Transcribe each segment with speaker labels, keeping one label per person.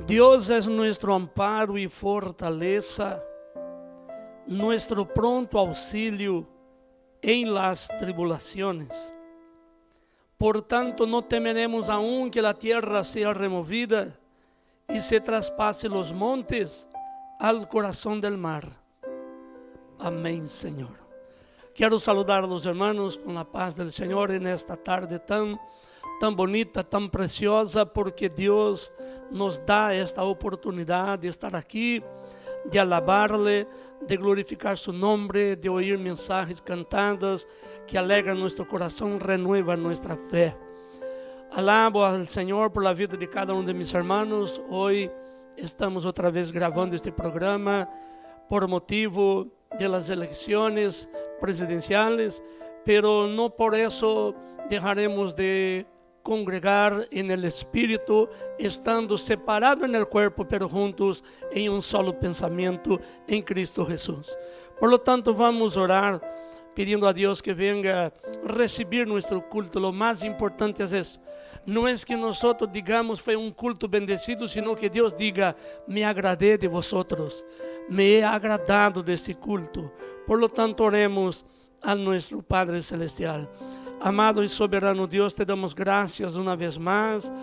Speaker 1: Dios es nuestro amparo y fortaleza, nuestro pronto auxilio en las tribulaciones. Por tanto, no temeremos aún que la tierra sea removida y se traspase los montes al corazón del mar. Amén, Señor. Quiero saludar a los hermanos con la paz del Señor en esta tarde tan bonita, tan preciosa, porque Dios nos da esta oportunidad de estar aquí, de alabarle, de glorificar su nombre, de oír mensajes cantadas que alegran nuestro corazón, renuevan nuestra fe. Alabo al Señor por la vida de cada uno de mis hermanos. Hoy estamos otra vez grabando este programa por motivo de las elecciones presidenciales, pero no por eso dejaremos de congregar en el Espíritu, estando separados en el cuerpo, pero juntos en un solo pensamiento en Cristo Jesús. Por lo tanto, vamos a orar pidiendo a Dios que venga a recibir nuestro culto. Lo más importante es eso. No es que nosotros digamos fue un culto bendecido, sino que Dios diga: me agradé de vosotros, me he agradado de este culto. Por lo tanto, oremos a nuestro Padre Celestial. Amado y soberano Dios, te damos gracias una vez más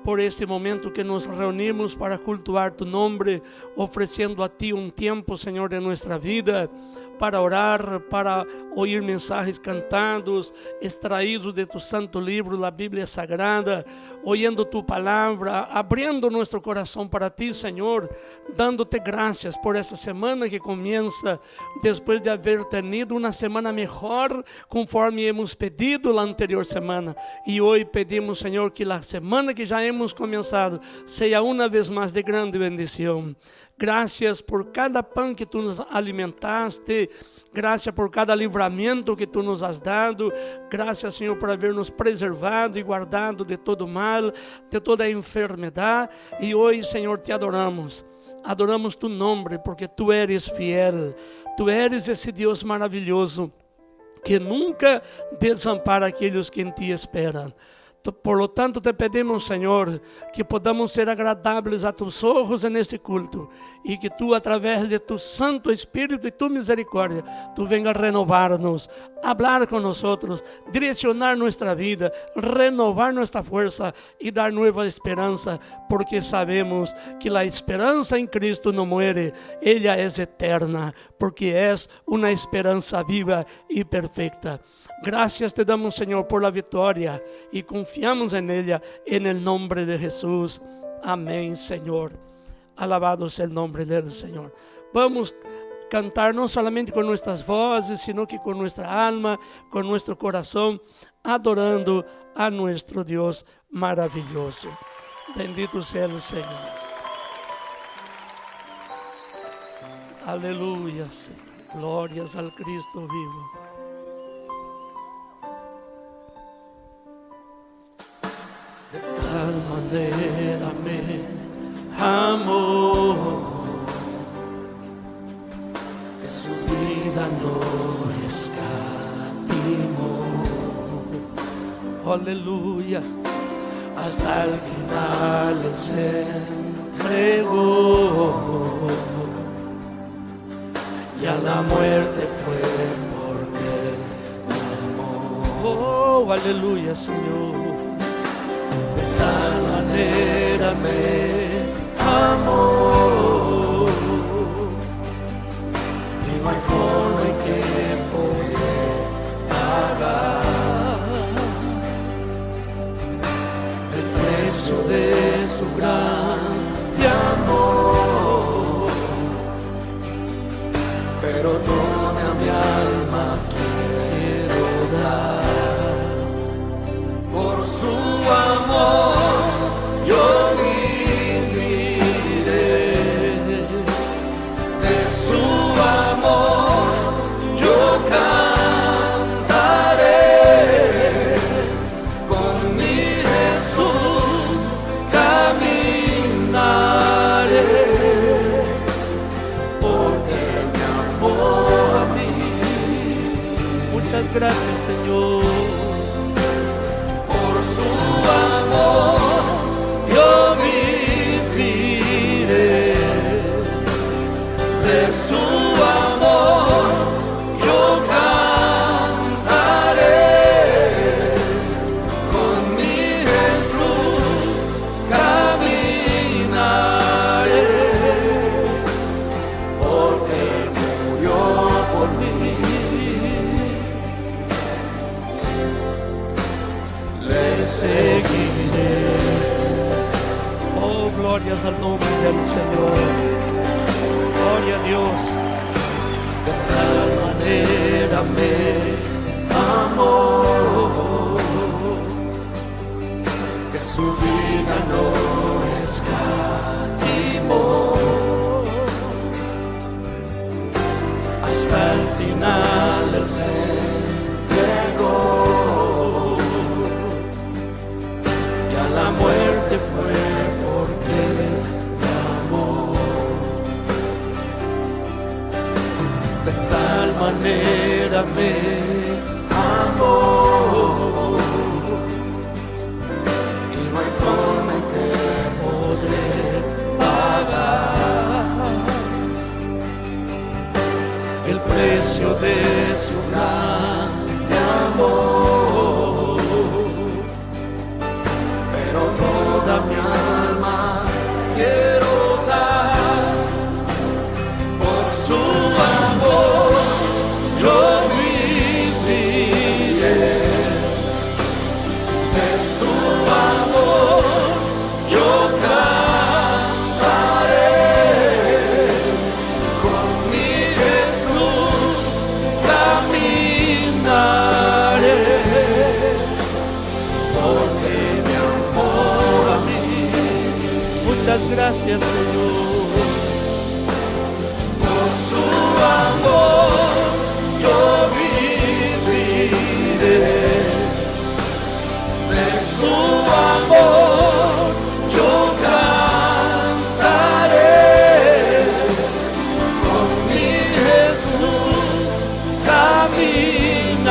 Speaker 1: por este momento que nos reunimos para cultuar tu nombre, ofreciendo a ti un tiempo, Señor, de nuestra vida, para orar, para oír mensajes cantados, extraídos de tu santo libro, la Biblia Sagrada, oyendo tu palabra, abriendo nuestro corazón para ti, Señor, dándote gracias por esta semana que comienza, después de haber tenido una semana mejor, conforme hemos pedido la anterior semana. Y hoy pedimos, Señor, que la semana que ya hemos comenzado sea una vez más de grande bendición. Gracias por cada pan que tu nos alimentaste. Gracias por cada livramento que tu nos has dado. Gracias, Senhor, por haver nos preservado e guardado de todo mal, de toda enfermedade. E hoje, Senhor, te adoramos. Adoramos tu nome, porque tu eres fiel. Tu eres esse Deus maravilhoso que nunca desampara aqueles que em ti esperam. Por lo tanto, te pedimos, Senhor, que podamos ser agradáveis a tus ojos neste culto e que tu, através de tu Santo Espírito e tu misericórdia, tu venga renovar-nos, hablar com nós, direcionar nossa vida, renovar nossa força e dar nova esperança, porque sabemos que a esperança em Cristo não muere, ela é eterna, porque é uma esperança viva e perfeita. Gracias te damos, Señor, por la victoria y confiamos en ella, en el nombre de Jesús. Amén, Señor. Alabado sea el nombre del Señor. Vamos a cantar no solamente con nuestras voces, sino que con nuestra alma, con nuestro corazón, adorando a nuestro Dios maravilloso. Bendito sea el Señor. Aleluya, Señor. Glorias al Cristo vivo. De tal manera me amó que su vida no escatimó. Aleluya. Hasta el final Él se entregó y a la muerte fue porque me amó. Oh, aleluya, Señor. De tal manera me amó y no hay forma en que poder pagar el precio de su grande amor, pero toda mi alma quiero dar por su amor. Yo viviré de su amor, yo seguiré. Oh, glorias al nombre del Señor. Gloria a Dios. De tal manera me amó, que su vida no escatimó, hasta el final Él se entregó, y a la muerte fue porque me amó. De tal manera me amó, y no hay forma en que podré pagar el precio de su grande amor. Pero toda mi alma quiero dar por su amor. Yo viviré de su amor, yo cantaré, con mi Jesús caminaré, porque me amó a mí. Muchas gracias, Señor, por su amor. Yo viviré de su amor, yo cantaré, con mi Jesús caminaré,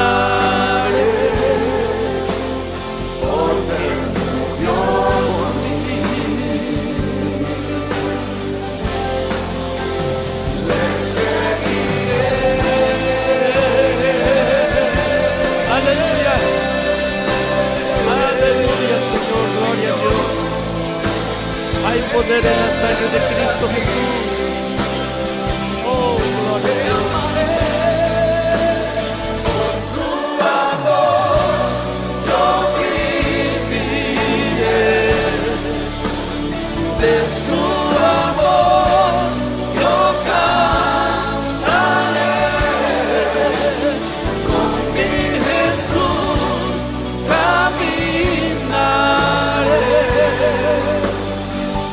Speaker 1: porque murió por mí. Le seguiré. Aleluya. Aleluya, Señor, gloria a Dios. Hay poder en la sangre de Cristo Jesús. Oh, gloria a Dios. Por su amor yo viviré, de su amor yo cantaré, con mi Jesús caminaré,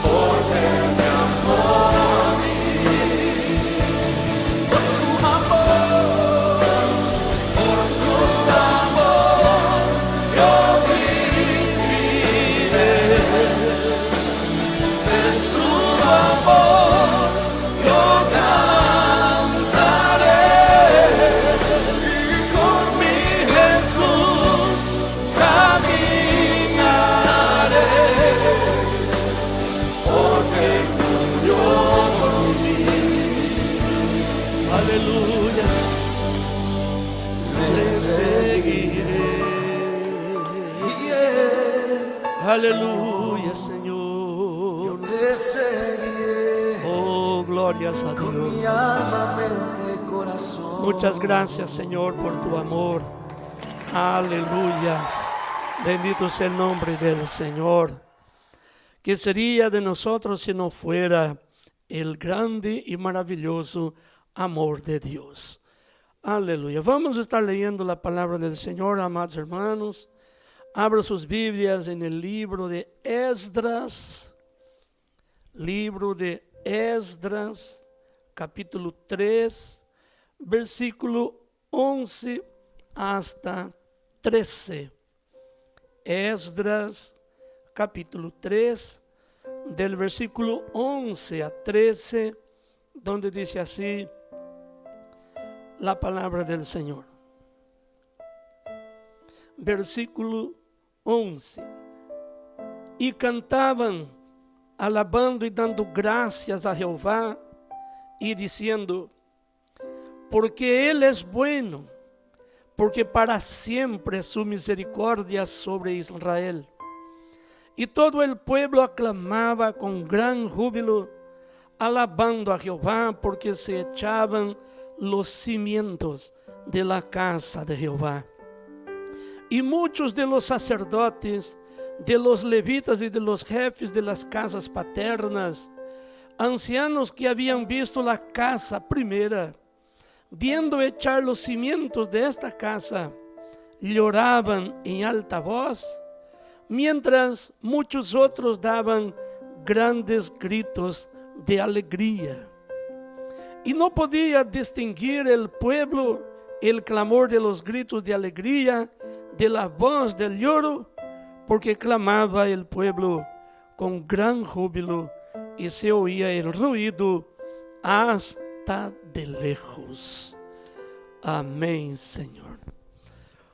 Speaker 1: porque me amó a mí. Por su amor, yo viviré, de su amor yo cantaré, y con mi Jesús caminaré, porque murió por mí. Aleluya. Le seguiré. Aleluya, Señor.
Speaker 2: Te seguiré
Speaker 1: Oh, glorias a
Speaker 2: con mi
Speaker 1: Dios.
Speaker 2: alma, mente, corazón.
Speaker 1: Muchas gracias, Señor, por tu amor. Aleluya. Bendito sea el nombre del Señor. ¿Qué sería de nosotros si no fuera el grande y maravilloso amor de Dios? Aleluya. Vamos a estar leyendo la palabra del Señor, amados hermanos. Abra sus Biblias en el libro de Esdras. Libro de Esdras, capítulo 3, versículo 11 hasta 13. Esdras, capítulo 3, del versículo 11 a 13, donde dice así la palabra del Señor. Versículo 11. Y cantaban, alabando y dando gracias a Jehová, y diciendo: porque Él es bueno, porque para siempre su misericordia sobre Israel. Y todo el pueblo aclamaba con gran júbilo, alabando a Jehová, porque se echaban los cimientos de la casa de Jehová. Y muchos de los sacerdotes de los levitas y de los jefes de las casas paternas, ancianos que habían visto la casa primera, viendo echar los cimientos de esta casa, lloraban en alta voz, mientras muchos otros daban grandes gritos de alegría. Y no podía distinguir el pueblo el clamor de los gritos de alegría de la voz del lloro, porque clamaba el pueblo con gran júbilo y se oía el ruido hasta de lejos. Amén, Señor.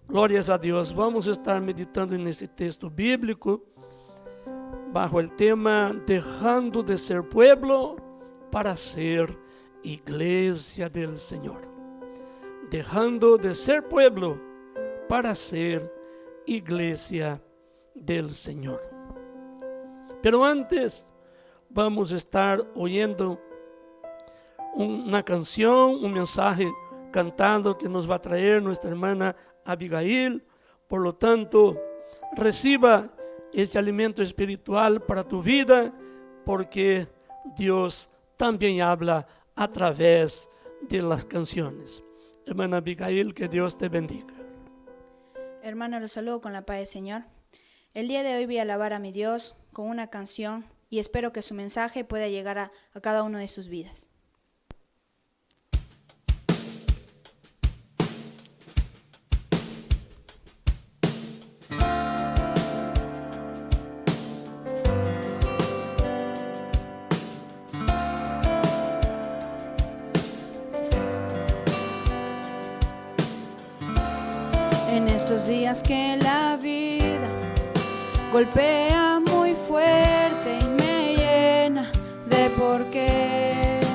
Speaker 1: Glórias a Deus. Vamos estar meditando nesse texto bíblico bajo el tema dejando de ser pueblo para ser iglesia del Señor. Dejando de ser pueblo para ser iglesia del Señor. Pero antes vamos a estar oyendo una canción, un mensaje cantado que nos va a traer nuestra hermana Abigail. Por lo tanto, reciba este alimento espiritual para tu vida, porque Dios también habla a través de las canciones. Hermana Abigail, que Dios te bendiga.
Speaker 3: Hermano, los saludo con la paz del Señor. El día de hoy voy a alabar a mi Dios con una canción y espero que su mensaje pueda llegar a cada uno de sus vidas. En estos días que la vida golpea muy fuerte y me llena de porqués,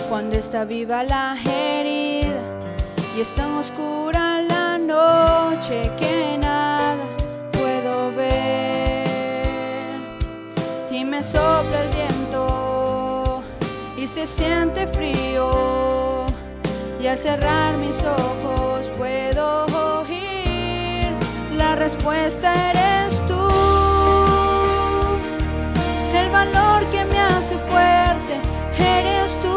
Speaker 3: cuando está viva la herida y es tan oscura la noche que nada puedo ver, y me sopla el viento y se siente frío, y al cerrar mis ojos puedo oír la respuesta eres tú. El valor que me hace fuerte eres tú.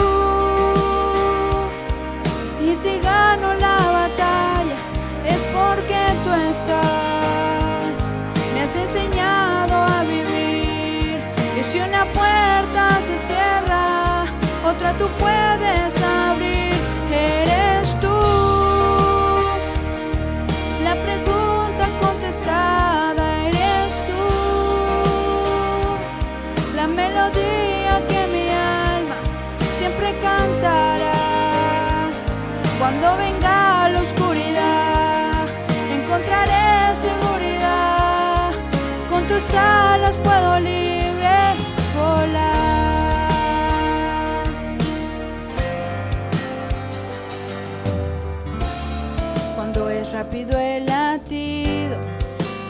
Speaker 3: Y si gano la batalla es porque tú estás. Me has enseñado a vivir. Y si una puerta se cierra, otra tú puedes abrir. Eres tú, la pregunta contestada, eres tú, la melodía que mi alma siempre cantará. Cuando venga la oscuridad, encontraré seguridad, con tus alas puedo libre volar. Cuando es rápido el latido,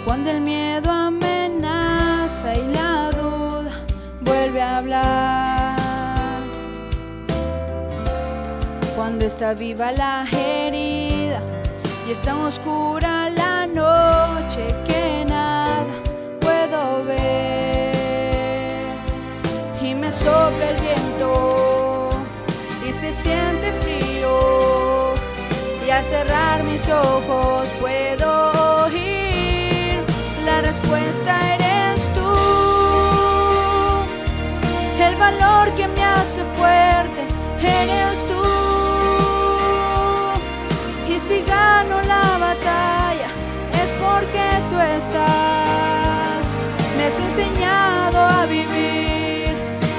Speaker 3: cuando el miedo amenaza y la duda vuelve a hablar, cuando está viva la herida y es tan oscura la noche que nada puedo ver, y me sopla el viento y se siente frío, y al cerrar mis ojos puedo oír la respuesta eres tú. El valor que me hace fuerte eres tú. Y si gano la batalla es porque tú estás. Me has enseñado a vivir.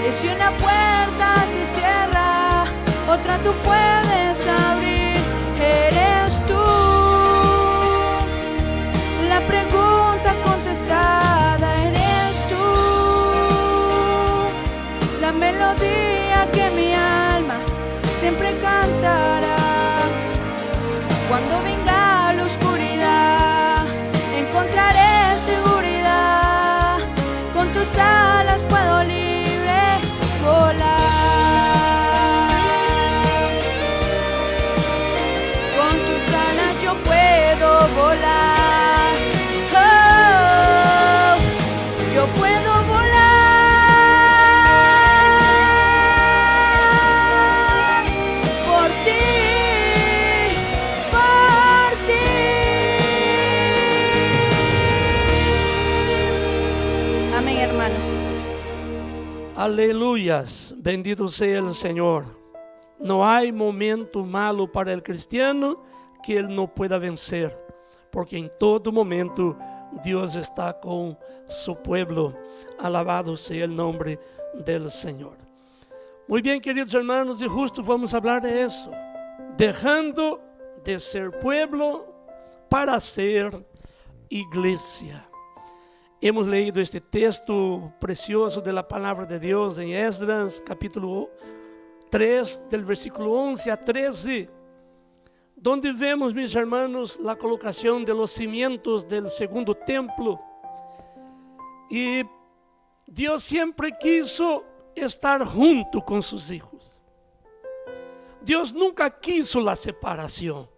Speaker 3: Y si una puerta se cierra, otra tú puedes abrir. Eres tú, la pregunta contestada, eres tú, la melodía que mi alma siempre cantará. Cuando venga la oscuridad, encontraré seguridad, con tus alas puedo libre volar. Puedo volar.
Speaker 1: Aleluyas, bendito sea el Señor. No hay momento malo para el cristiano que él no pueda vencer, porque en todo momento Dios está con su pueblo. Alabado sea el nombre del Señor. Muy bien, queridos hermanos, y justo vamos a hablar de eso. Dejando de ser pueblo para ser iglesia. Hemos leído este texto precioso de la palabra de Dios en Esdras, capítulo 3, del versículo 11 a 13, donde vemos, mis hermanos, la colocación de los cimientos del segundo templo. Y Dios siempre quiso estar junto con sus hijos. Dios nunca quiso la separación.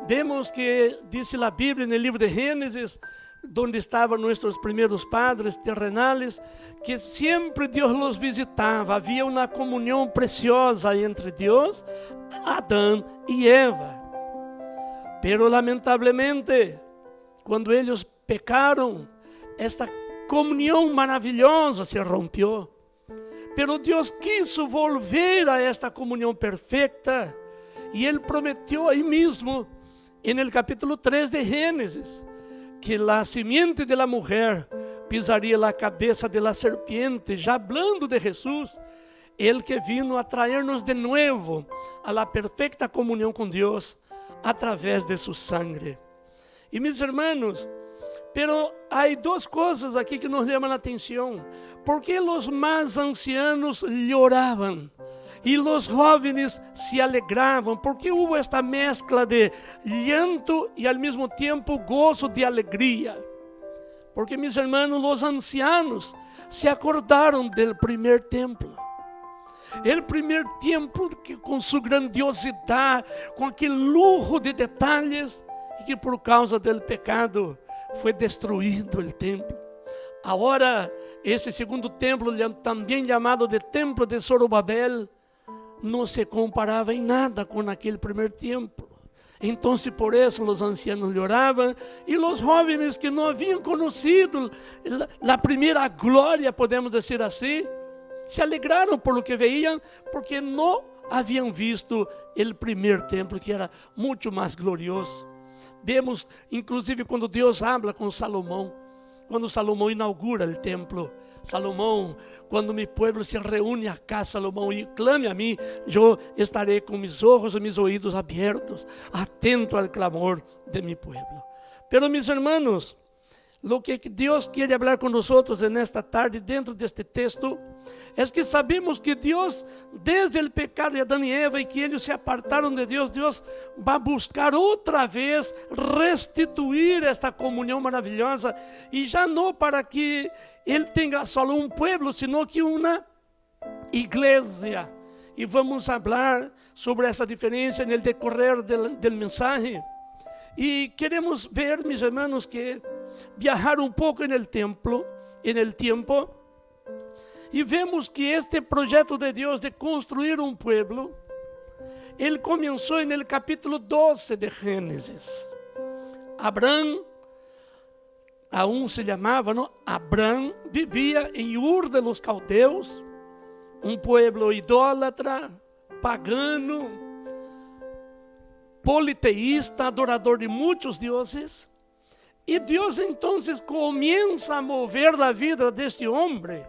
Speaker 1: Vemos que dice la Biblia en el libro de Génesis, donde estaban nuestros primeros padres terrenales, que siempre Dios los visitaba. Había una comunión preciosa entre Dios, Adán y Eva. Pero lamentablemente, cuando ellos pecaron, esta comunión maravillosa se rompió. Pero Dios quiso volver a esta comunión perfecta, y Él prometió ahí mismo, en el capítulo 3 de Génesis, que la simiente de la mujer pisaría la cabeza de la serpiente, ya hablando de Jesús, el que vino a traernos de nuevo a la perfecta comunión con Dios a través de su sangre. Y mis hermanos, pero hay dos cosas aquí que nos llaman la atención. ¿Por qué los más ancianos lloraban y los jóvenes se alegraban? ¿Por qué hubo esta mezcla de llanto y al mismo tiempo gozo de alegría? Porque, mis hermanos, los ancianos se acordaron del primer templo. El primer templo que con su grandiosidad, con aquel lujo de detalles, y que por causa del pecado foi destruído o templo. Agora, esse segundo templo, também chamado de templo de Zorobabel, não se comparava em nada com aquele primeiro templo. Então, por isso, os ancianos choravam, e os jovens que não haviam conhecido a primeira glória, podemos dizer assim, se alegraram por lo que veiam, porque não haviam visto o primeiro templo, que era muito mais glorioso. Vemos, inclusive, quando Deus habla com Salomão, quando Salomão inaugura o templo. Salomão, quando meu povo se reúne acá, Salomão, e clame a mim, eu estarei com meus olhos e meus ouvidos abertos, atento ao clamor de meu povo. Pero, mis hermanos, lo que Deus quer falar com nós nesta tarde, dentro deste texto, é que sabemos que Deus, desde o pecado de Adão e Eva, e que eles se apartaram de Deus, Deus vai buscar outra vez restituir esta comunhão maravilhosa, e já não para que Ele tenha só um povo, sino que uma igreja. E vamos falar sobre essa diferença no decorrer do mensagem. E queremos ver, mis hermanos, que viajar um pouco no templo, no tempo, e vemos que este projeto de Deus de construir um povo, ele começou no capítulo 12 de Gênesis. Abrão, aún se chamava, não? Abrão vivia em Ur de los Caldeus, um povo idólatra, pagano, politeísta, adorador de muitos deuses. E Deus então começa a mover a vida deste homem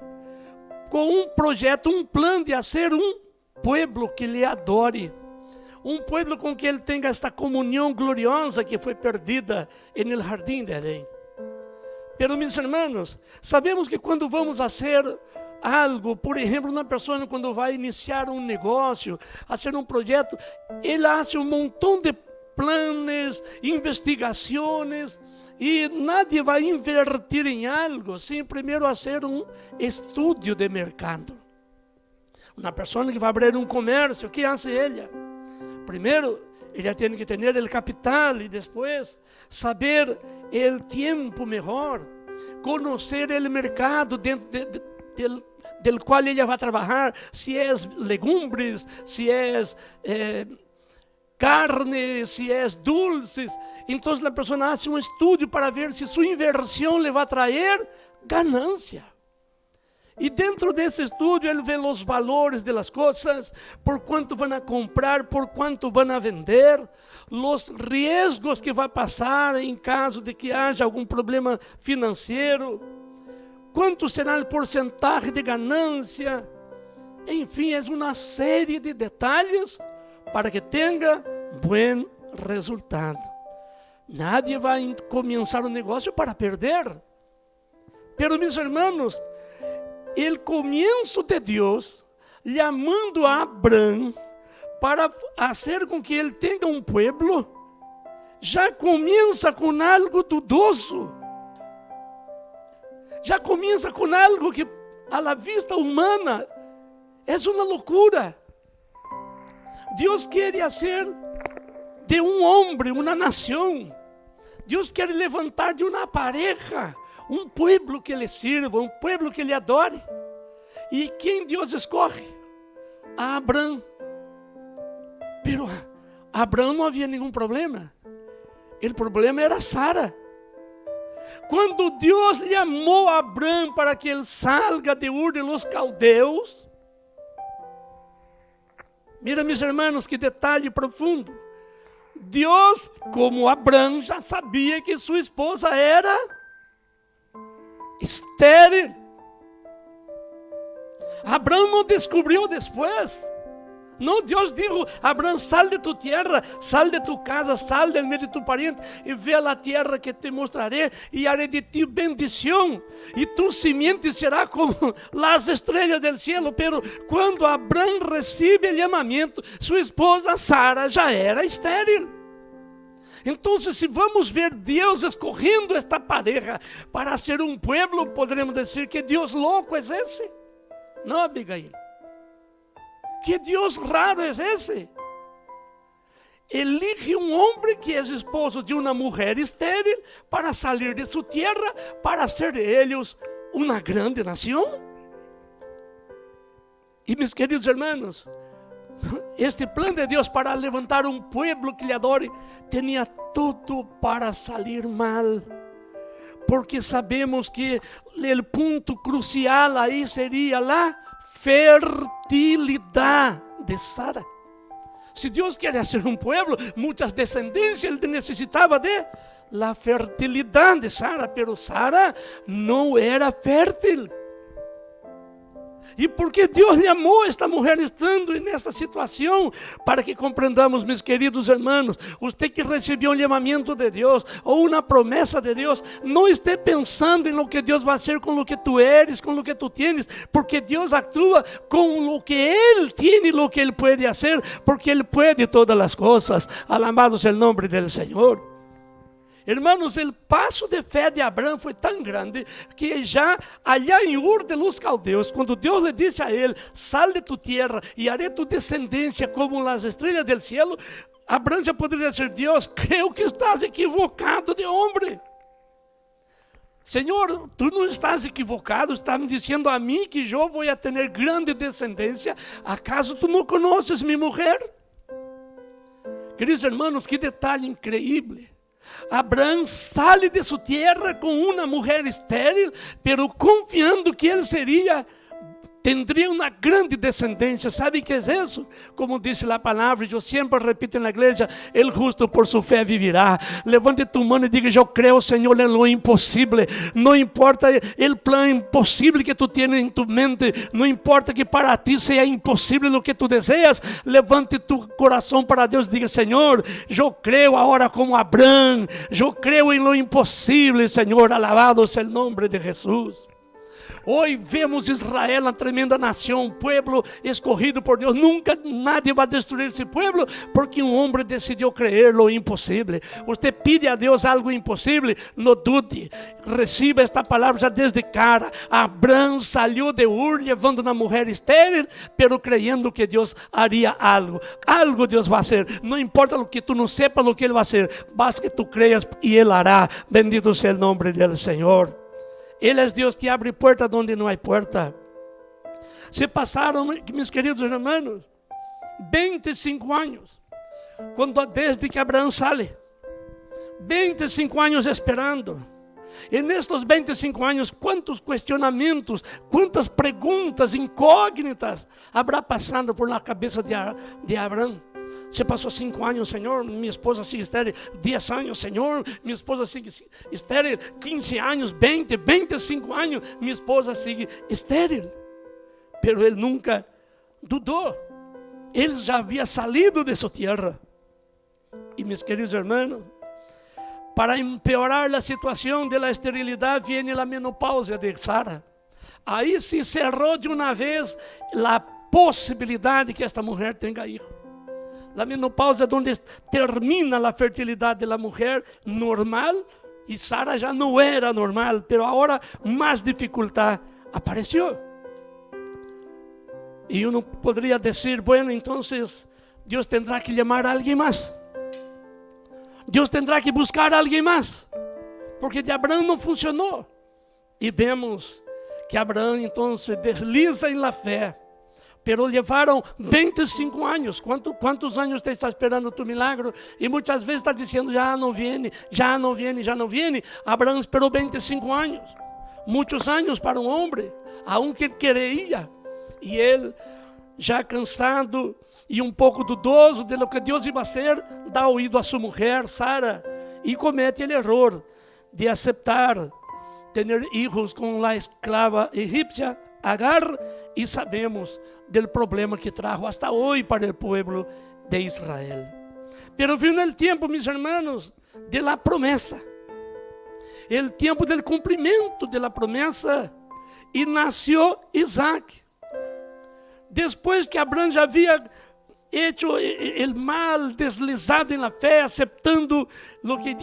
Speaker 1: com um projeto, um plano de ser um povo que lhe adore, um povo com que ele tenha esta comunhão gloriosa que foi perdida no jardim de Edém. Pero, meus irmãos, sabemos que quando vamos fazer algo, por exemplo, uma pessoa quando vai iniciar um negócio, fazer um projeto, ele faz um montão de planos, investigações, e nadie vai invertir em algo sem primeiro fazer um estudo de mercado. Uma pessoa que vai abrir um comércio, o que faz ela? Primeiro, ela tem que ter o capital e depois saber o tempo melhor, conhecer o mercado dentro del qual ela vai trabalhar, se é legumes, se é carne, se é dulces. Então a pessoa faz um estudo para ver se sua inversão lhe vai trazer ganância. E dentro desse estudo ele vê os valores das coisas, por quanto vão a comprar, por quanto vão a vender, os riscos que vai passar em caso de que haja algum problema financeiro, quanto será o porcentagem de ganância. Enfim, é uma série de detalhes para que tenha bom resultado. Nadie vai começar um negócio para perder. Pero, meus irmãos, o começo de Deus, chamando a Abrão para fazer com que ele tenha um pueblo, já começa com algo dudoso. Já começa com algo que, a la vista humana, é uma loucura. Deus quer fazer de um homem uma nação. Deus quer levantar de uma pareja um pueblo que lhe sirva, um pueblo que lhe adore. E quem Deus escolhe? A Abrão. Pero Abrão não havia nenhum problema. O problema era Sara. Quando Deus chamou a Abrão para que ele salga de Ur de los Caldeus, mira, meus irmãos, que detalhe profundo. Deus, como Abrão, já sabia que sua esposa era estéril. Abrão não descobriu depois. Não, Deus disse: Abrão, sal de tu terra, sal de tu casa, sal del meio de tu pariente e ve a la terra que te mostraré e haré de ti bendição e tu simiente será como as estrelas del cielo. Pero quando Abrão recebe o chamamento, sua esposa Sara já era estéril. Então, se vamos ver Deus escorrendo esta pareja para ser um pueblo, poderemos dizer que Deus louco é esse? Não, Abigail. Que Deus raro é esse? Elige um homem que é esposo de uma mulher estéril para sair de sua terra, para ser de eles uma grande nação. E, meus queridos irmãos, este plano de Deus para levantar um pueblo que lhe adore, tinha tudo para sair mal. Porque sabemos que o ponto crucial aí seria a fertilidade de Sara. Se Deus quer ser um pueblo, muitas descendências, ele necessitava de la fertilidade de Sara, pero Sara não era fértil. E porque Deus lhe amou esta mulher estando nessa situação, para que compreendamos, meus queridos irmãos, você que recebeu um chamamento de Deus, ou uma promessa de Deus, não esteja pensando em lo que Deus vai fazer com o que tu eres, com o que tu tienes, porque Deus atua com o que Ele tem e o que Ele pode fazer, porque Ele pode todas as coisas. Alabado seja o nome do Senhor. Irmãos, o passo de fé de Abrão foi tão grande que já allá em Ur de los Caldeus, quando Deus lhe disse a ele: sal de tu terra e haré tu descendência como as estrelas del cielo, Abrão já poderia dizer: Deus, creio que estás equivocado de homem. Senhor, tu não estás equivocado, estás me dizendo a mim que eu vou ter grande descendência. ¿Acaso tu não conheces minha mulher? Queridos irmãos, que detalhe incrível. Abrão sai de sua terra com uma mulher estéril, pero confiando que ele tendria uma grande descendência. ¿Sabe que é isso? Como disse a palavra, eu sempre repito na igreja: el justo por su fé vivirá. Levante tu mão e diga: eu creio, Senhor, en lo impossível. Não importa o plano impossível que tu tienes em tu mente, não importa que para ti seja impossível o que tu deseas. Levante tu coração para Deus e diga: Senhor, eu creio agora como Abrão, eu creio em lo impossível, Senhor. Alabado seja o nome de Jesus. Hoje vemos Israel, uma tremenda nação, um pueblo escorrido por Deus. Nunca nadie vai destruir esse pueblo, porque um homem decidiu crer lo impossível. Você pide a Deus algo impossível, não dude. Receba esta palavra já desde cara. Abrão saiu de Ur, levando uma mulher estéril, pero creyendo que Deus haria algo. Algo Deus vai fazer. Não importa o que tu não sepas o que Ele vai fazer, basta que tu creias e Ele hará. Bendito seja o nome do Senhor. Ele é Deus que abre porta onde não há porta. Se passaram, meus queridos irmãos, 25 anos, desde que Abraão sai. 25 anos esperando. En estos 25 años, ¿cuántos cuestionamientos, cuántas preguntas incógnitas habrá pasado por la cabeza de Abraham? Se pasó 5 años, Señor, mi esposa sigue estéril. 10 años, Señor, mi esposa sigue estéril. 15 años, 20, 25 años, mi esposa sigue estéril. Pero él nunca dudó. Él ya había salido de su tierra. Y mis queridos hermanos, para empeorar la situación de la esterilidad, viene la menopausia de Sara. Ahí se cerró de una vez la posibilidad de que esta mujer tenga hijo. La menopausia es donde termina la fertilidad de la mujer normal, y Sara ya no era normal, pero ahora más dificultad apareció. Y uno podría decir, bueno, entonces Dios tendrá que llamar a alguien más. Dios tendrá que buscar a alguien más, porque de Abraham no funcionó. Y vemos que Abraham entonces desliza en la fe, pero llevaron 25 años. ¿Cuántos años te está esperando tu milagro? Y muchas veces está diciendo, ya no viene, ya no viene, ya no viene. Abraham esperó 25 años, muchos años para un hombre, aunque él quería. Y él, já cansado e um pouco dudoso de lo que Deus ia fazer, dá ouído a sua mulher, Sara, e comete o erro de aceitar ter filhos com a escrava egípcia, Agar, e sabemos do problema que trajo hasta hoje para o povo de Israel. Pero vino o tempo, mis hermanos, de la promessa, o tempo del cumprimento de la promessa, e nasceu Isaac. Depois que Abraham já havia hecho o mal, deslizado em la fé, aceptando lo que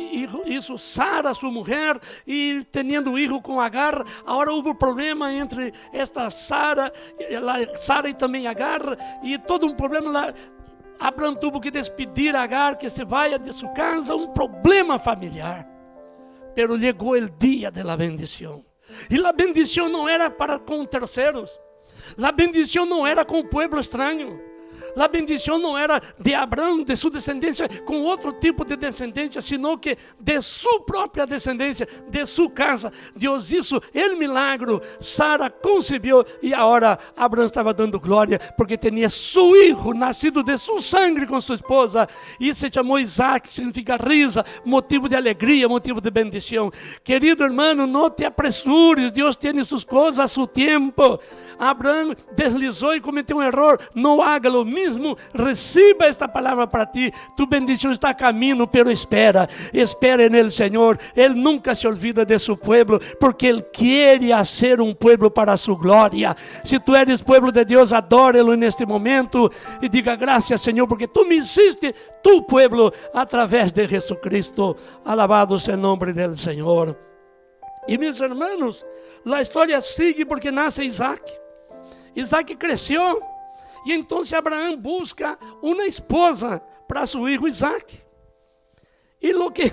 Speaker 1: hizo Sara, sua mulher, e tendo hijo com Agar, agora houve problema entre esta Sara e também Agar, e todo um problema lá. Abraham tuvo que despedir Agar, que se vaya de sua casa, um problema familiar. Pero chegou o dia de la bendición, e la bendición não era para com terceiros. La bendición no era con un pueblo extraño. La bendición no era de Abraham, de su descendencia, con otro tipo de descendencia, sino que de su propia descendencia, de su casa. Dios hizo el milagro. Sara concibió y ahora Abraham estaba dando gloria porque tenía su hijo nacido de su sangre con su esposa, y se llamó Isaac, que significa risa, motivo de alegría, motivo de bendición. Querido hermano, no te apresures. Dios tiene sus cosas a su tiempo. Abraham deslizó y cometió un error. No haga lo mismo. Reciba esta palavra para ti. Tu bendição está a caminho, pero espera nele, Senhor. Ele nunca se olvida de seu pueblo, porque Ele quer ser um pueblo para sua glória. Se tu eres pueblo de Deus, adórelo neste momento e diga graças, Senhor, porque tu me hiciste tu pueblo através de Jesucristo. Alabado seja o nome do Senhor. E meus irmãos, a história sigue porque nasce Isaac. Isaac cresceu. E então Abraão busca uma esposa para seu filho Isaac. E lo que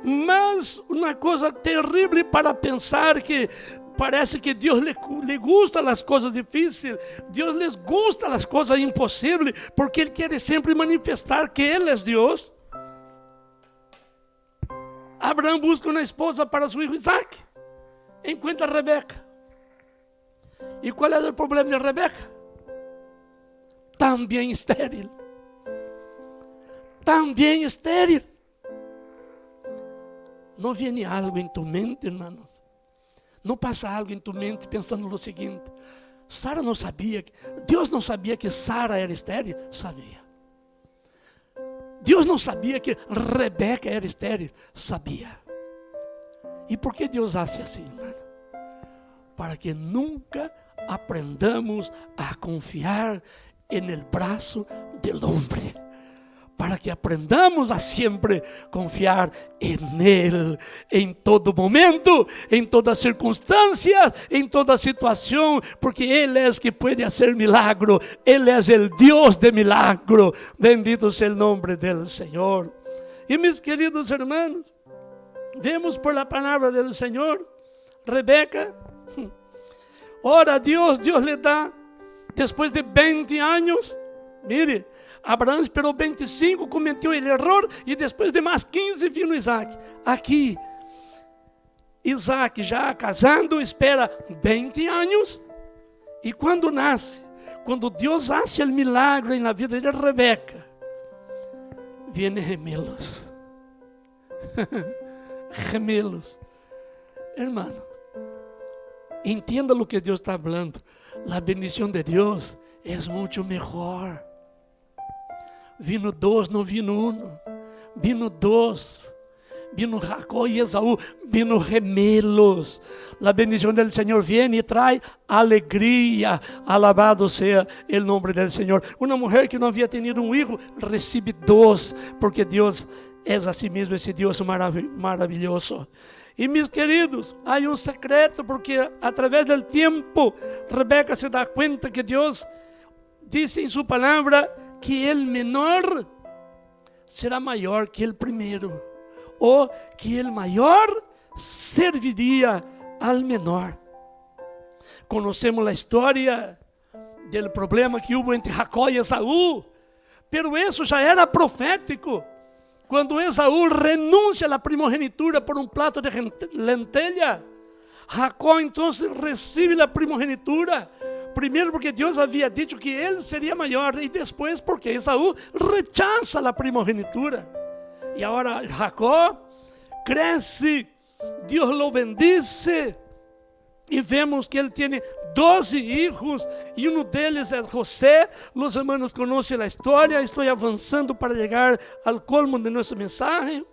Speaker 1: mais uma coisa terrível para pensar, que parece que Deus lhe gusta as coisas difíceis, Deus lhes gusta as coisas impossíveis, porque Ele quer sempre manifestar que Ele é Deus. Abraão busca uma esposa para seu filho Isaac, encontra Rebeca. E qual é o problema de Rebeca? Também estéril. Também estéril. Não vem algo em tu mente, irmãos? Não passa algo em tu mente pensando no seguinte: Sara não sabia, Deus não sabia que Sara era estéril? Sabia. Deus não sabia que Rebeca era estéril? Sabia. E por que Deus hace assim, irmão? Para que nunca aprendamos a confiar en el brazo del hombre, para que aprendamos a siempre confiar en Él, en todo momento, en toda circunstancia, en toda situación, porque Él es que puede hacer milagro. Él es el Dios de milagro. Bendito sea el nombre del Señor. Y mis queridos hermanos, vemos por la palabra del Señor, Rebeca, ora a Dios, Dios le da. Depois de 20 anos, mire, Abraão esperou 25, cometeu o erro, e depois de mais 15 vino Isaac. Aqui, Isaac já casando espera 20 anos. E quando nasce, quando Deus hace o milagre na vida de Rebeca, vienen gemelos. Gemelos. Hermano, entienda lo que Dios está hablando. La bendición de Dios es mucho mejor. Vino dos, no vino uno. Vino dos. Vino Jacob y Esaú, vino gemelos. La bendición del Señor viene y trae alegría. Alabado sea el nombre del Señor. Una mujer que no había tenido un hijo recibe dos, porque Dios es así mismo, ese Dios maravilloso. E mis queridos, há um secreto, porque através do tempo, Rebeca se dá conta que Deus disse em sua palavra que el menor será maior que el primeiro, ou que el maior serviria al menor. Conhecemos a história do problema que houve entre Jacó e Esaú, pero isso já era profético. Quando Esaú renuncia à primogenitura por um prato de lentelha, Jacó então recebe a primogenitura. Primeiro porque Deus havia dito que ele seria maior, e depois porque Esaú rechaça a primogenitura. E agora Jacó cresce, Deus lo bendice, e vemos que ele tem 12 hijos, e um deles é José. Os hermanos conhecem a história. Estou avançando para chegar ao colmo de nossa mensagem.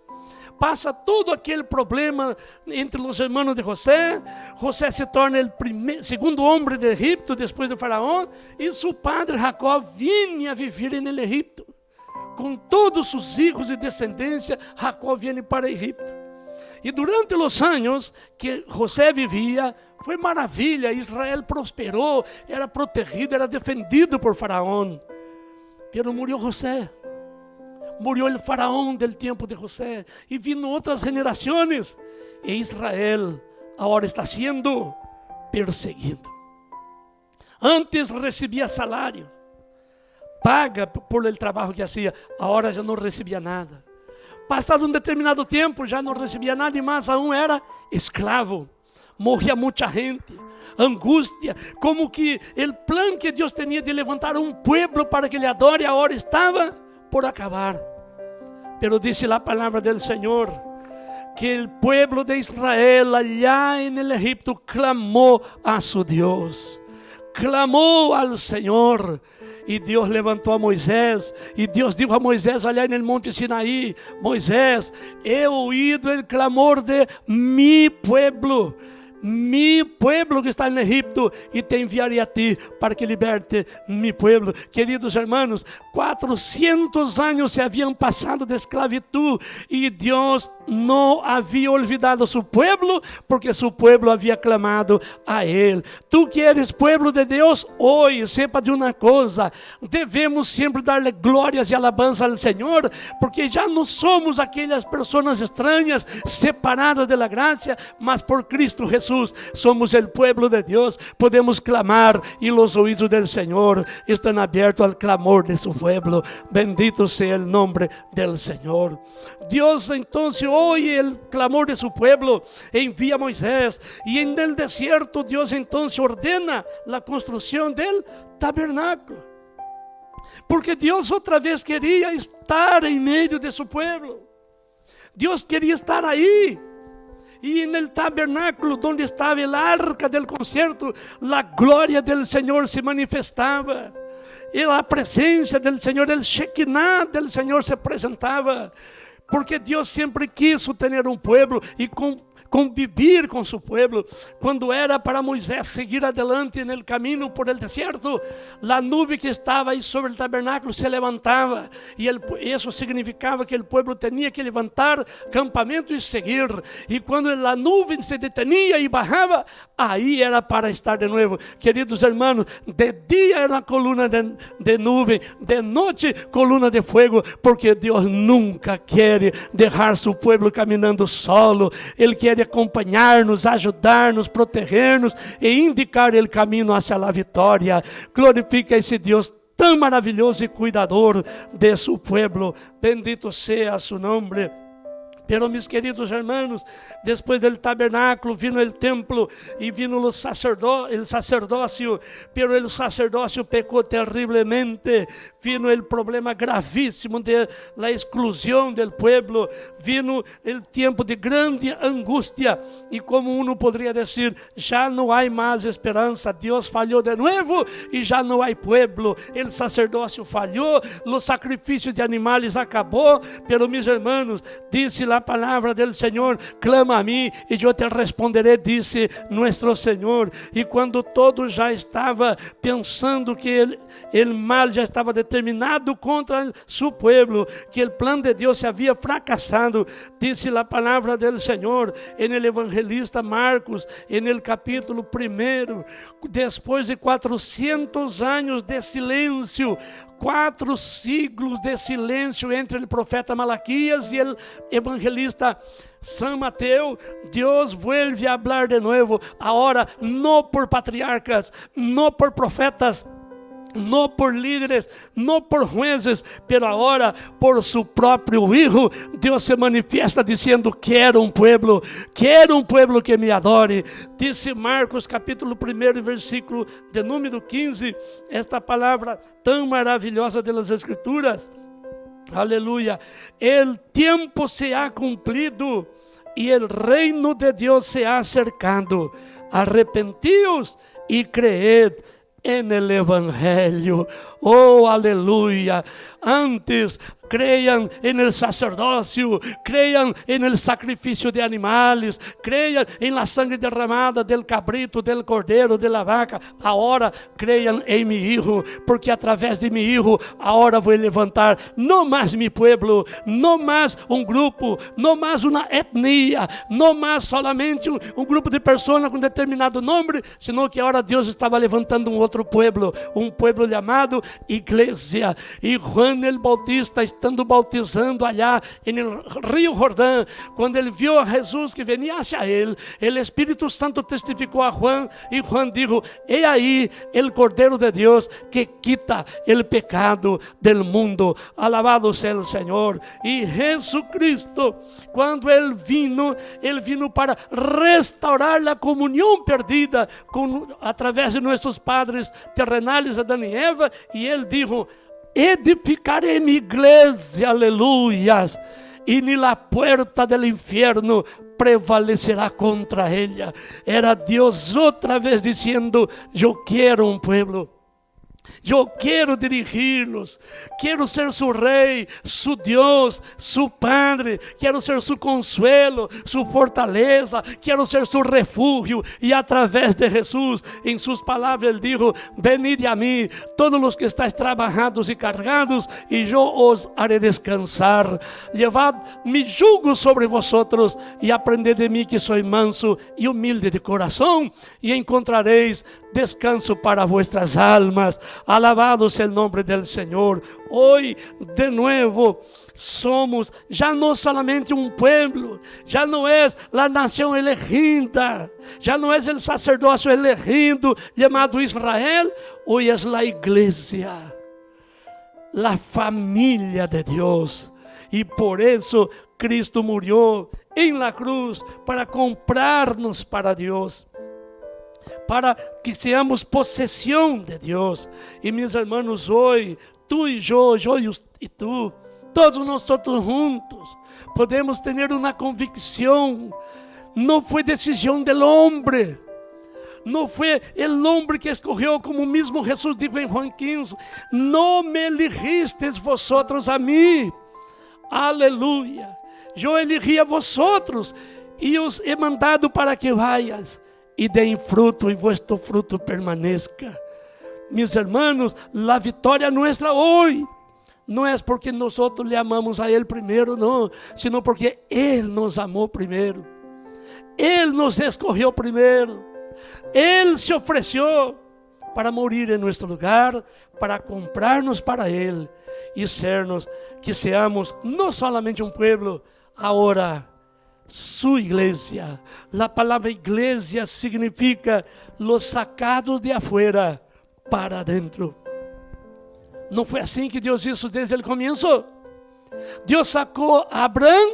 Speaker 1: Passa todo aquele problema entre os hermanos de José. José se torna o segundo homem de Egipto depois de Faraó, e seu padre Jacó vinha a viver no Egipto. Com todos os filhos e descendência, Jacó vem para Egipto. E durante os anos que José vivia, foi maravilha. Israel prosperou, era protegido, era defendido por Faraó. Pero murió José. Murió el faraón del tiempo de José. E vino outras gerações. E Israel agora está sendo perseguido. Antes recebia salário, paga por el trabalho que hacía. Agora já não recebia nada. Passado um determinado tempo, já não recebia nada, e mais aún era escravo. Morria muita gente, angústia, como que o plano que Deus tinha de levantar um pueblo para que lhe adore, agora estava por acabar. Pero dice la palavra del Senhor que o pueblo de Israel allá en el Egipto clamou a su Deus, clamou al Senhor. E Deus levantou a Moisés, e Deus disse a Moisés allá no monte Sinaí: Moisés, he oído el clamor de mi pueblo que está no Egipto, e te enviarei a ti para que liberte mi pueblo. Queridos hermanos, 400 anos se haviam passado de esclavitud, e Deus não havia olvidado su pueblo, porque su pueblo havia clamado a Ele. Tu que eres pueblo de Deus, hoje sepa de uma coisa: devemos sempre dar-lhe glórias e alabança ao Senhor, porque já não somos aquelas pessoas estranhas, separadas da graça, mas por Cristo Jesus somos o pueblo de Deus. Podemos clamar, e os ouvidos do Senhor estão abertos ao clamor de su pueblo. Bendito seja o nome do Senhor. Deus então oye o clamor de su pueblo, envia a Moisés, e en el desierto Deus então ordena a construção del tabernáculo, porque Deus outra vez queria estar em meio de su pueblo. Deus queria estar aí. E no tabernáculo onde estava a arca del concierto, a glória do Senhor se manifestava, e a presença do Senhor, o Shekinah do Senhor se apresentava, porque Deus sempre quis ter um pueblo e convivir com seu pueblo. Quando era para Moisés seguir adelante no caminho por el desierto, a nuvem que estava aí sobre o tabernáculo se levantava, e isso significava que o pueblo tinha que levantar campamento e seguir. E quando a nuvem se detenia e bajava, aí era para estar de novo. Queridos hermanos, de dia era uma coluna de nuvem, de noite coluna de fogo, porque Deus nunca quer deixar seu pueblo caminhando solo. Ele quer acompanhar-nos, ajudar-nos, proteger-nos e indicar o caminho hacia a vitória. Glorifica esse Deus tão maravilhoso e cuidador de seu pueblo. Bendito seja su nome. Pero mis queridos hermanos, después del tabernáculo vino el templo y vino el sacerdocio, pero el sacerdocio pecó terriblemente. Vino el problema gravísimo de la exclusión del pueblo, vino el tiempo de grande angustia y como uno podría decir, ya no hay más esperanza, Dios falló de nuevo y ya no hay pueblo, el sacerdocio falló, los sacrificios de animales acabó, pero mis hermanos, dice la palabra del Señor, clama a mí y yo te responderé, dice nuestro Señor. Y cuando todo ya estaba pensando que el mal ya estaba determinado contra su pueblo, que el plan de Dios se había fracasado, dice la palabra del Señor en el evangelista Marcos, en el capítulo 1, después de 400 años de silencio, 4 siglos de silencio entre el profeta Malaquías y el evangelista San Mateo, Dios vuelve a hablar de nuevo, ahora no por patriarcas, no por profetas, no por líderes, no por jueces, pero ahora por su próprio Hijo, Deus se manifiesta dizendo, quero um pueblo que me adore. Dice Marcos capítulo 1, versículo de número 15, esta palavra tão maravilhosa das Escrituras, aleluya, el tiempo se ha cumplido y el reino de Dios se ha acercado, arrepentíos y creed en el Evangelio. Oh, aleluya. Antes crean en el sacerdocio, crean en el sacrificio de animales, crean en la sangre derramada del cabrito, del cordero, de la vaca. Ahora crean en mi Hijo, porque a través de mi Hijo ahora voy a levantar no más mi pueblo, no más un grupo, no más una etnia, no más solamente un grupo de personas con determinado nombre, sino que ahora Dios estaba levantando un otro pueblo, un pueblo llamado Iglesia. Y Juan el Bautista, estando bautizando allá en el río Jordán, cuando él vio a Jesús que venía hacia él, el Espíritu Santo testificó a Juan y Juan dijo, he ahí el Cordero de Dios que quita el pecado del mundo. Alabado sea el Señor. Y Jesucristo, cuando él vino para restaurar la comunión perdida a través de nuestros padres terrenales, Adán y Eva, y él dijo, edificaré mi iglesia, aleluyas, y ni la puerta del infierno prevalecerá contra ella. Era Dios otra vez diciendo, yo quiero un pueblo. Yo quiero dirigirlos, quiero ser su rey, su Dios, su Padre, quiero ser su consuelo, su fortaleza, quiero ser su refugio. Y a través de Jesús, en sus palabras, Él dijo, venid a mí, todos los que estáis trabajados y cargados, y yo os haré descansar. Llevad mi yugo sobre vosotros y aprended de mí que soy manso y humilde de corazón, y encontraréis descanso para vuestras almas. Alabado sea el nombre del Señor. Hoy de nuevo somos ya no solamente un pueblo, ya no es la nación elegida, ya no es el sacerdocio elegido llamado Israel, hoy es la iglesia, la familia de Dios. Y por eso Cristo murió en la cruz para comprarnos para Dios, para que seamos posesión de Dios. Y mis hermanos, hoy, tú y yo y tú, todos nosotros juntos, podemos tener una convicción. No fue decisión del hombre, no fue el hombre que escogió, como mismo Jesús dijo en Juan 15, no me elegisteis vosotros a mí, aleluya, yo elegí a vosotros y os he mandado para que vayas y den fruto y vuestro fruto permanezca. Mis hermanos, la victoria nuestra hoy no es porque nosotros le amamos a Él primero, no, sino porque Él nos amó primero. Él nos escogió primero. Él se ofreció para morir en nuestro lugar, para comprarnos para Él y que seamos no solamente un pueblo, ahora su iglesia. La palabra iglesia significa los sacados de afuera para adentro. ¿No fue así que Dios hizo desde el comienzo? Dios sacó a Abraham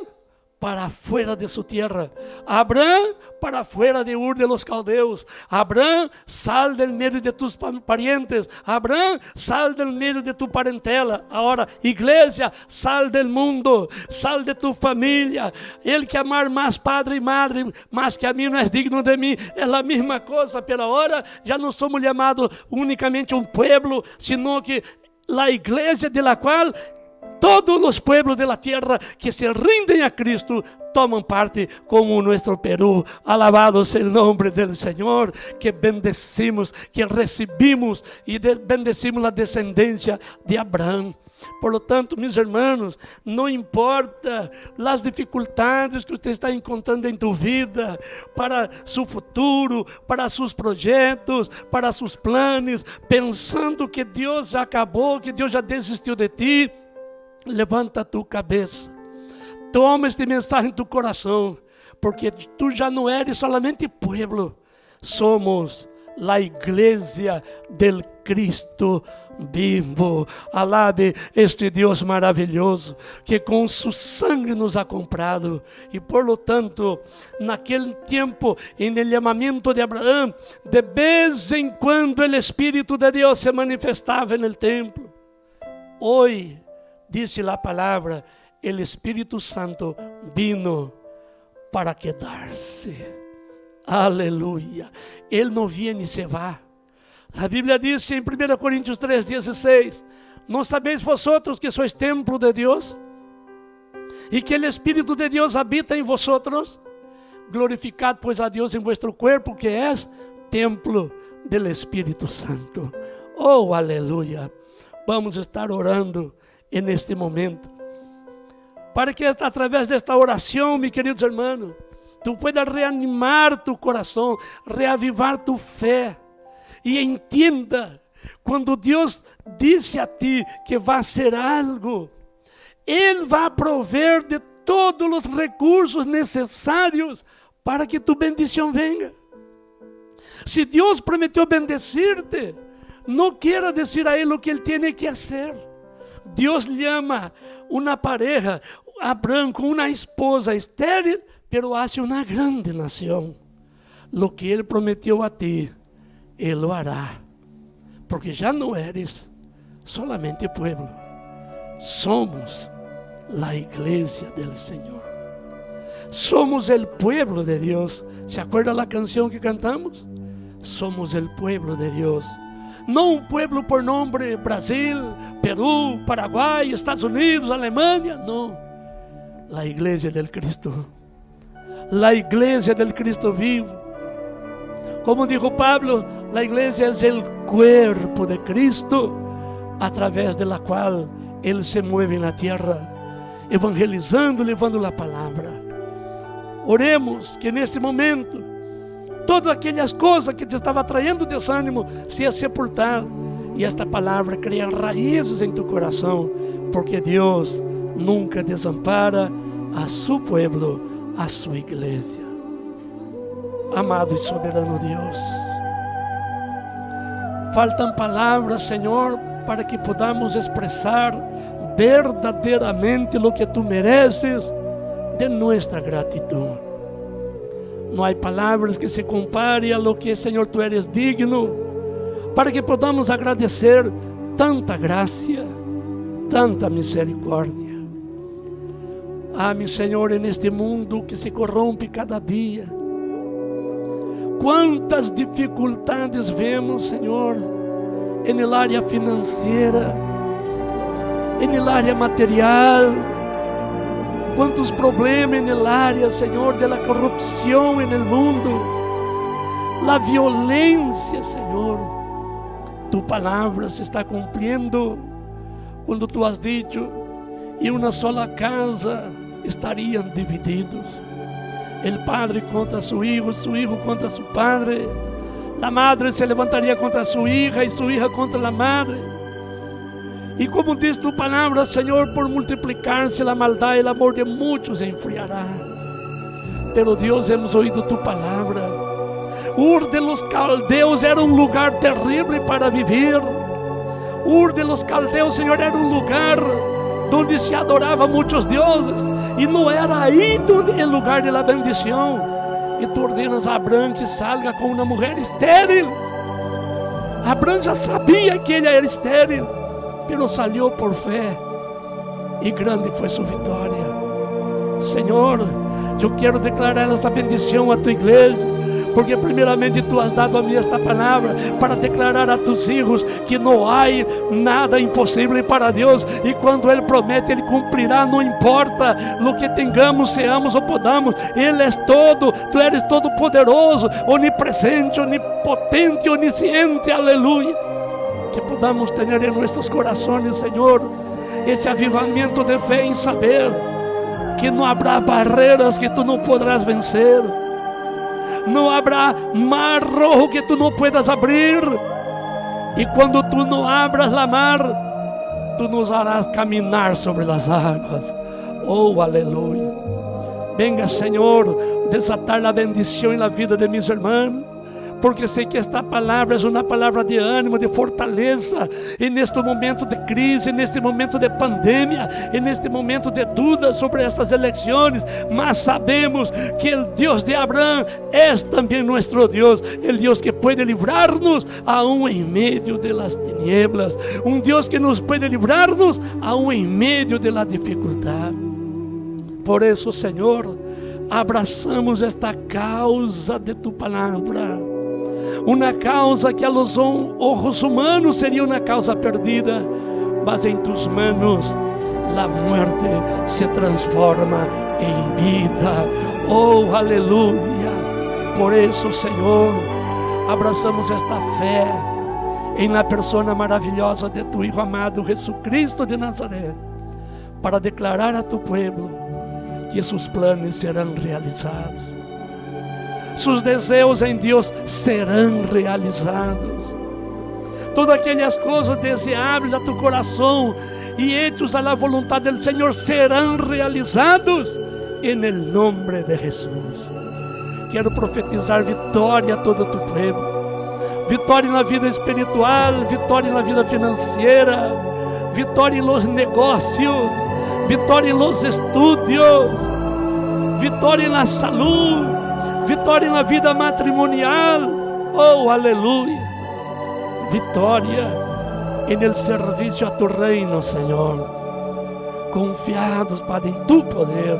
Speaker 1: para fuera de su tierra. Abraham, para fuera de Ur de los Caldeos. Abraham, sal del medio de tus parientes. Abraham, sal del medio de tu parentela. Ahora, iglesia, sal del mundo, sal de tu familia. El que amar más padre y madre, más que a mí no es digno de mí. Es la misma cosa, pero ahora ya no somos llamados únicamente un pueblo, sino que la iglesia de la cual todos los pueblos de la tierra que se rinden a Cristo toman parte, como nuestro Perú. Alabado sea el nombre del Señor, que bendecimos, que recibimos y bendecimos la descendencia de Abraham. Por lo tanto, mis hermanos, não importa as dificuldades que você está encontrando em tu vida, para seu futuro, para seus projetos, para seus planos, pensando que Deus já acabou, que Deus já desistiu de ti, levanta tu cabeça, toma este mensagem em tu coração, porque tu já não eres solamente pueblo, somos a igreja del Cristo vivo. Alabe este Deus maravilhoso, que com su sangue nos ha comprado. E por lo tanto, naquele tempo, en el llamamiento de Abraham, de vez em quando el Espírito de Deus se manifestava en el templo. Hoy, dice la palabra, el Espírito Santo vino para quedarse. Aleluia. Ele não viene e se va. A Bíblia diz em 1 Coríntios 3:16: não sabeis vosotros que sois templo de Deus e que o Espírito de Deus habita em vosotros? Glorificad pues a Deus em vuestro cuerpo, que es templo del Espírito Santo. Oh, aleluia. Vamos estar orando neste momento, para que através desta oração, meus queridos irmãos, tu puedas reanimar tu coração, reavivar tu fé. E entenda, quando Deus disse a ti que vai ser algo, Ele vai prover de todos os recursos necessários para que tu bendição venga. Se Deus prometeu bendecir-te, não queira dizer a Ele o que Ele tem que fazer. Deus chama uma pareja, Abraham com uma esposa estéril, pero hace uma grande nação. Lo que Ele prometeu a ti, Ele lo hará, porque já não eres solamente pueblo, somos la iglesia del Señor, somos el pueblo de Dios. ¿Se acuerda la canción que cantamos? Somos el pueblo de Dios, no un pueblo por nombre Brasil, Perú, Paraguay, Estados Unidos, Alemania, no, la iglesia del Cristo, la iglesia del Cristo vivo. Como dijo Pablo, la iglesia es el cuerpo de Cristo, a través de la cual Él se mueve en la tierra, evangelizando, levando la palabra. Oremos que neste momento, todas aquelas coisas que te estavam trayendo desânimo, seja sepultado, e esta palavra cria raízes em tu coração, porque Deus nunca desampara a su pueblo, a sua igreja. Amado e soberano Deus, faltam palavras, Senhor, para que podamos expressar verdadeiramente o que Tu mereces de nossa gratidão. Não há palavras que se compare a lo que, Senhor, Tu eres digno, para que podamos agradecer tanta graça, tanta misericórdia. Ah, meu Senhor, neste mundo que se corrompe cada dia, quantas dificuldades vemos, Senhor, en área financeira, en área material, quantos problemas en área, Senhor, de la corrupção en el mundo, la violência, Senhor. Tu palavra se está cumpriendo quando Tu has dicho, em uma sola casa estariam divididos. El padre contra su hijo contra su padre, la madre se levantaría contra su hija y su hija contra la madre. Y como dice tu palabra, Señor, por multiplicarse la maldad, el amor de muchos se enfriará. Pero Dios, hemos oído tu palabra. Ur de los Caldeos era un lugar terrible para vivir. Ur de los Caldeos, Señor, era un lugar donde se adorava muitos deuses, e não era aí donde, el lugar de la bendición. E tu ordenas a Abrão que salga com uma mulher estéril. Abrão já sabia que ele era estéril, pero salió por fé, e grande foi sua vitória. Senhor, eu quero declarar essa bendição a tua igreja, porque primeiramente tu has dado a mim esta palavra para declarar a tus hijos que não há nada impossível para Deus, e quando Ele promete, Ele cumprirá, não importa o que tengamos, seamos ou podamos. Ele é todo, tu eres todo poderoso, onipresente, onipotente, onisciente, aleluia. Que podamos ter em nossos corações, Senhor, esse avivamento de fé em saber que não haverá barreiras que tu não poderás vencer, não haverá mar rojo que tu não puedas abrir, e quando tu não abras a mar, tu nos harás caminhar sobre as águas. Oh, aleluia. Venga, Senhor, desatar a bendição na vida de mis hermanos, porque sei que esta palavra é uma palavra de ânimo, de fortaleza, e neste momento de crise, neste momento de pandemia, e neste momento de dúvida sobre essas eleições, mas sabemos que o Deus de Abraão é também nosso Deus, o Deus que pode livrar-nos aún em meio de las tinieblas, Deus que nos pode livrar-nos aún em meio de la dificuldade. Por isso, Senhor, abraçamos esta causa de tu palavra, uma causa que a los ojos humanos seria uma causa perdida, mas em tus manos a muerte se transforma em vida. Oh, aleluia. Por isso, Senhor, abraçamos esta fé em la persona maravilhosa de tu Hijo amado Jesucristo de Nazaré, para declarar a tu pueblo que seus planos serão realizados, seus desejos em Deus serão realizados, todas aquelas coisas desejáveis a tu coração e hechos a la voluntad del Senhor serão realizados en el nombre de Jesús. Quero profetizar vitória a todo tu pueblo, vitória na vida espiritual, vitória na vida financeira, vitória em los negócios, vitória em los estudios, vitória na saúde, vitória na vida matrimonial. Oh, aleluia. Vitória en el servicio a tu reino, Señor, confiados, Padre, en tu poder,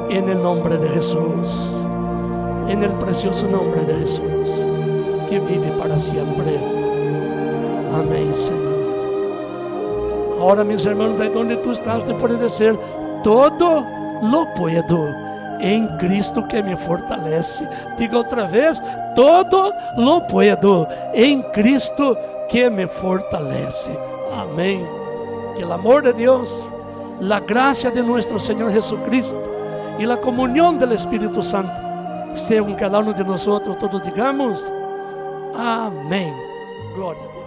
Speaker 1: en el nombre de Jesús, en el precioso nombre de Jesús, que vive para siempre. Amén, Señor. Ahora, mis hermanos, ahí donde tú estás, te puede decir: todo lo puedo en Cristo que me fortalece. Diga otra vez: todo lo puedo en Cristo que me fortalece. Amén. Que el amor de Dios, la gracia de nuestro Señor Jesucristo y la comunión del Espíritu Santo sea con cada uno de nosotros. Todos digamos amén. Gloria a Dios.